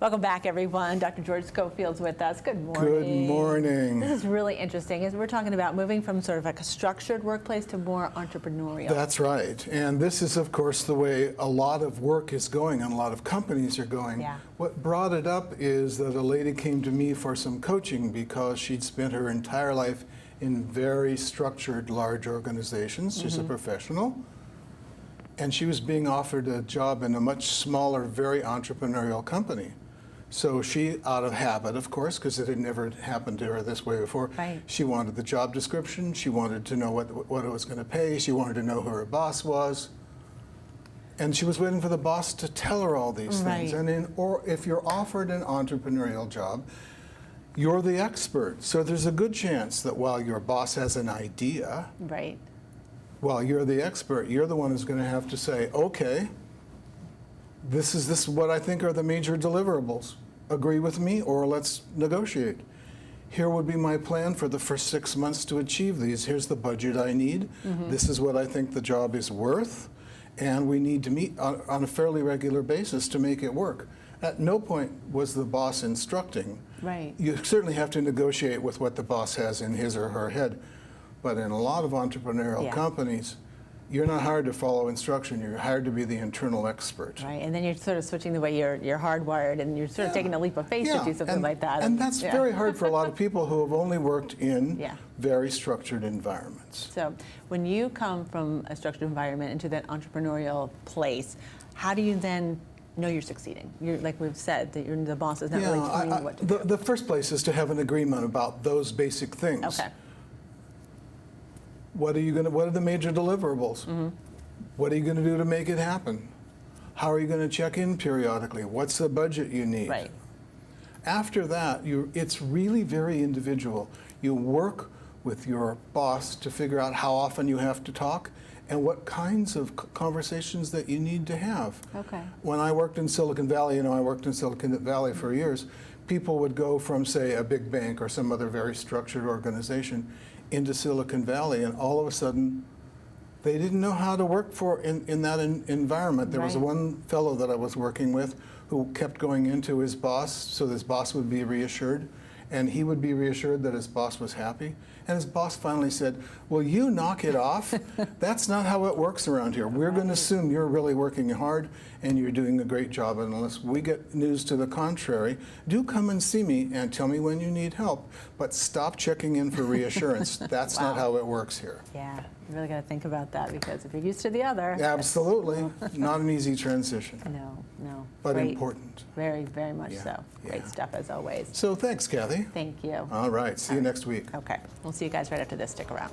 Welcome back, everyone. Dr. George Schofield's with us. Good morning. Good morning. This is really interesting. As we're talking about moving from sort of like a structured workplace to more entrepreneurial. That's right. And this is, of course, the way a lot of work is going and a lot of companies are going. Yeah. What brought it up is that a lady came to me for some coaching because she'd spent her entire life in very structured, large organizations. She's a professional. And she was being offered a job in a much smaller, very entrepreneurial company. So she, out of habit, of course, because it had never happened to her this way before, Right. She wanted the job description, she wanted to know what it was going to pay, she wanted to know who her boss was. And she was waiting for the boss to tell her all these things. Right. And if you're offered an entrepreneurial job, you're the expert. So there's a good chance that while your boss has an idea, Right. well, you're the expert. You're the one who's going to have to say, okay, this is what I think are the major deliverables. Agree with me or let's negotiate. Here would be my plan for the first 6 months to achieve these. Here's the budget I need. This is what I think the job is worth. And we need to meet on a fairly regular basis to make it work. At no point was the boss instructing. Right. You certainly have to negotiate with what the boss has in his or her head. But in a lot of entrepreneurial companies, you're not hired to follow instruction. You're hired to be the internal expert. Right, and then you're sort of switching the way you're hardwired, and you're sort of taking a leap of faith to do something like that. And that's very hard for a lot of people who have only worked in very structured environments. So when you come from a structured environment into that entrepreneurial place, how do you then know you're succeeding? You're, like we've said, that the boss is not really telling you what to do. The first place is to have an agreement about those basic things. Okay. What are the major deliverables? What are you going to do to make it happen? How are you going to check in periodically? What's the budget you need? Right. After that, it's really very individual. You work with your boss to figure out how often you have to talk and what kinds of conversations that you need to have. Okay. When I worked in Silicon Valley, I worked in Silicon Valley for years, people would go from, say, a big bank or some other very structured organization into Silicon Valley, and all of a sudden, they didn't know how to work in that environment. There was one fellow that I was working with who kept going into his boss, so his boss would be reassured, and he would be reassured that his boss was happy. And his boss finally said, "Will you knock it off? That's not how it works around here. We're going to assume you're really working hard and you're doing a great job. And unless we get news to the contrary, do come and see me and tell me when you need help. But stop checking in for reassurance. That's not how it works here." Yeah, you really got to think about that, because if you're used to the other. Absolutely. Not an easy transition. No. But Great. important. Very, very much so. Great stuff as always. So thanks, Kathy. Thank you. All right. See you next week. Okay. We'll see you guys right after this. Stick around.